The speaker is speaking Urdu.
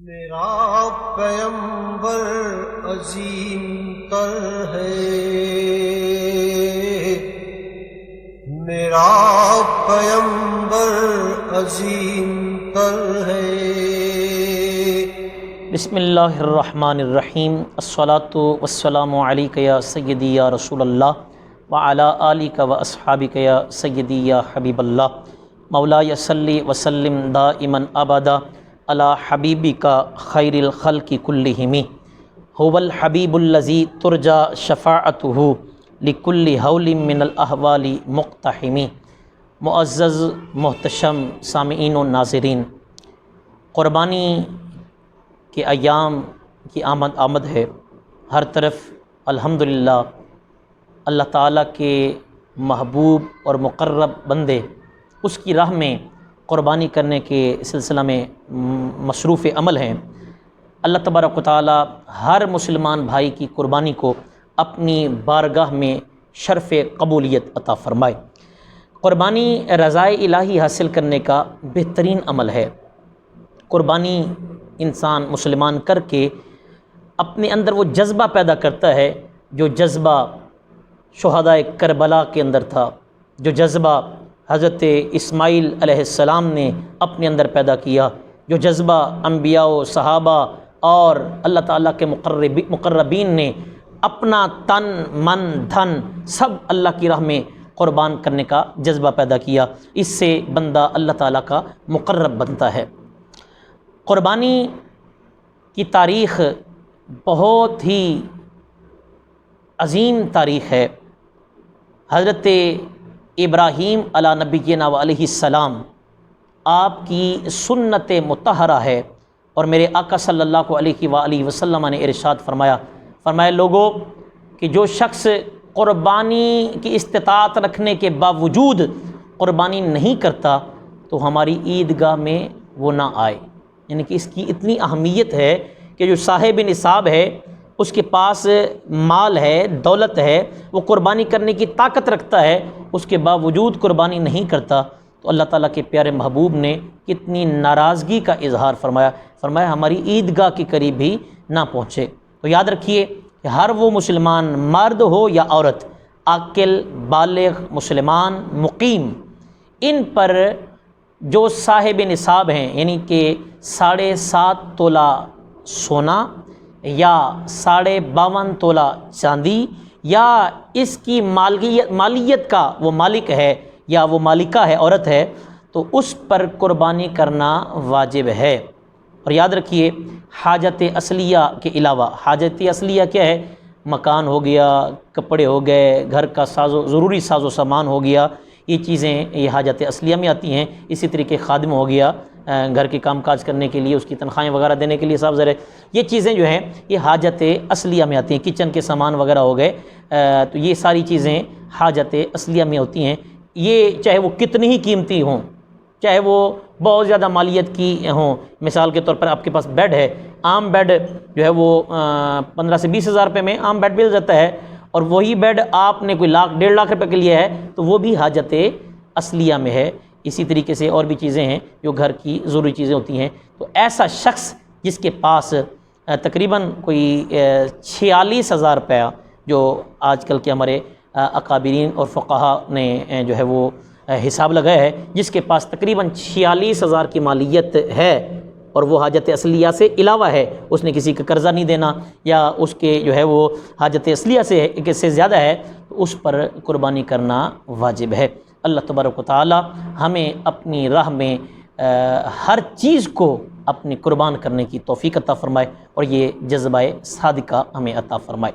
میرا پیمبر عظیم تر ہے، میرا پیمبر عظیم تر ہے۔ بسم اللہ الرحمن الرحیم، الصلاۃ والسلام علیک یا سیدی یا رسول اللہ وعلی آلک و اصحابک یا سیدی یا حبیب اللہ۔ مولایا صلی وسلم دائما ابدا علی حبیبک خیر الخلق کلہم، هو الحبیب الذی ترجى شفاعته لکل ہول من الاحوال مقتحم۔ معزز محتشم سامعین و ناظرین، قربانی کے ایام کی آمد ہے۔ ہر طرف الحمدللہ اللہ تعالیٰ کے محبوب اور مقرب بندے اس کی راہ میں قربانی کرنے کے سلسلہ میں مصروف عمل ہیں۔ اللہ تبارک و تعالیٰ ہر مسلمان بھائی کی قربانی کو اپنی بارگاہ میں شرف قبولیت عطا فرمائے۔ قربانی رضائے الہی حاصل کرنے کا بہترین عمل ہے۔ قربانی انسان مسلمان کر کے اپنے اندر وہ جذبہ پیدا کرتا ہے جو جذبہ شہدائے کربلا کے اندر تھا، جو جذبہ حضرت اسماعیل علیہ السلام نے اپنے اندر پیدا کیا، جو جذبہ انبیاء و صحابہ اور اللہ تعالیٰ کے مقربین نے اپنا تن من دھن سب اللہ کی راہ میں قربان کرنے کا جذبہ پیدا کیا۔ اس سے بندہ اللہ تعالیٰ کا مقرب بنتا ہے۔ قربانی کی تاریخ بہت ہی عظیم تاریخ ہے۔ حضرت ابراہیم علیہ نبینا علیہ السلام آپ کی سنت مطہرہ ہے، اور میرے آقا صلی اللہ علیہ وآلہ وسلم نے ارشاد فرمایا لوگوں کہ جو شخص قربانی کی استطاعت رکھنے کے باوجود قربانی نہیں کرتا تو ہماری عیدگاہ میں وہ نہ آئے۔ یعنی کہ اس کی اتنی اہمیت ہے کہ جو صاحب نصاب ہے، اس کے پاس مال ہے، دولت ہے، وہ قربانی کرنے کی طاقت رکھتا ہے، اس کے باوجود قربانی نہیں کرتا تو اللہ تعالیٰ کے پیارے محبوب نے کتنی ناراضگی کا اظہار فرمایا ہماری عیدگاہ کے قریب بھی نہ پہنچے۔ تو یاد رکھیے کہ ہر وہ مسلمان مرد ہو یا عورت، عاقل بالغ مسلمان مقیم، ان پر جو صاحب نصاب ہیں، یعنی کہ 7.5 تولہ سونا یا 52.5 تولہ چاندی، یا اس کی مالیت کا وہ مالک ہے یا وہ مالکہ ہے، عورت ہے، تو اس پر قربانی کرنا واجب ہے۔ اور یاد رکھیے حاجت اصلیہ کے علاوہ، حاجت اصلیہ کیا ہے؟ مکان ہو گیا، کپڑے ہو گئے، گھر کا ضروری ساز و سامان ہو گیا، یہ چیزیں یہ حاجت اصلیہ میں آتی ہیں۔ اسی طریقے خادم ہو گیا، گھر کے کام کاج کرنے کے لیے، اس کی تنخواہیں وغیرہ دینے کے لیے صاحب ذرا یہ چیزیں جو ہیں یہ حاجت اصلیہ میں آتی ہیں۔ کچن کے سامان وغیرہ ہو گئے، تو یہ ساری چیزیں حاجت اصلیہ میں ہوتی ہیں۔ یہ چاہے وہ کتنی ہی قیمتی ہوں، چاہے وہ بہت زیادہ مالیت کی ہوں۔ مثال کے طور پر آپ کے پاس بیڈ ہے، عام بیڈ جو ہے وہ 15 سے 20 ہزار روپے میں عام بیڈ مل جاتا ہے، اور وہی بیڈ آپ نے کوئی 1.5 لاکھ روپے کے لیے ہے تو وہ بھی حاجت اصلیہ میں ہے۔ اسی طریقے سے اور بھی چیزیں ہیں جو گھر کی ضروری چیزیں ہوتی ہیں۔ تو ایسا شخص جس کے پاس تقریباً کوئی 46 ہزار روپیہ، جو آج کل کے ہمارے اکابرین اور فقہا نے جو ہے وہ حساب لگایا ہے، جس کے پاس تقریباً 46 ہزار کی مالیت ہے اور وہ حاجت اصلیہ سے علاوہ ہے، اس نے کسی کا قرضہ نہیں دینا یا اس کے جو ہے وہ حاجت اصلیہ سے زیادہ ہے، تو اس پر قربانی کرنا واجب ہے۔ اللہ تبارک و تعالی ہمیں اپنی راہ میں ہر چیز کو اپنی قربان کرنے کی توفیق عطا فرمائے، اور یہ جذبہ صادقہ ہمیں عطا فرمائے۔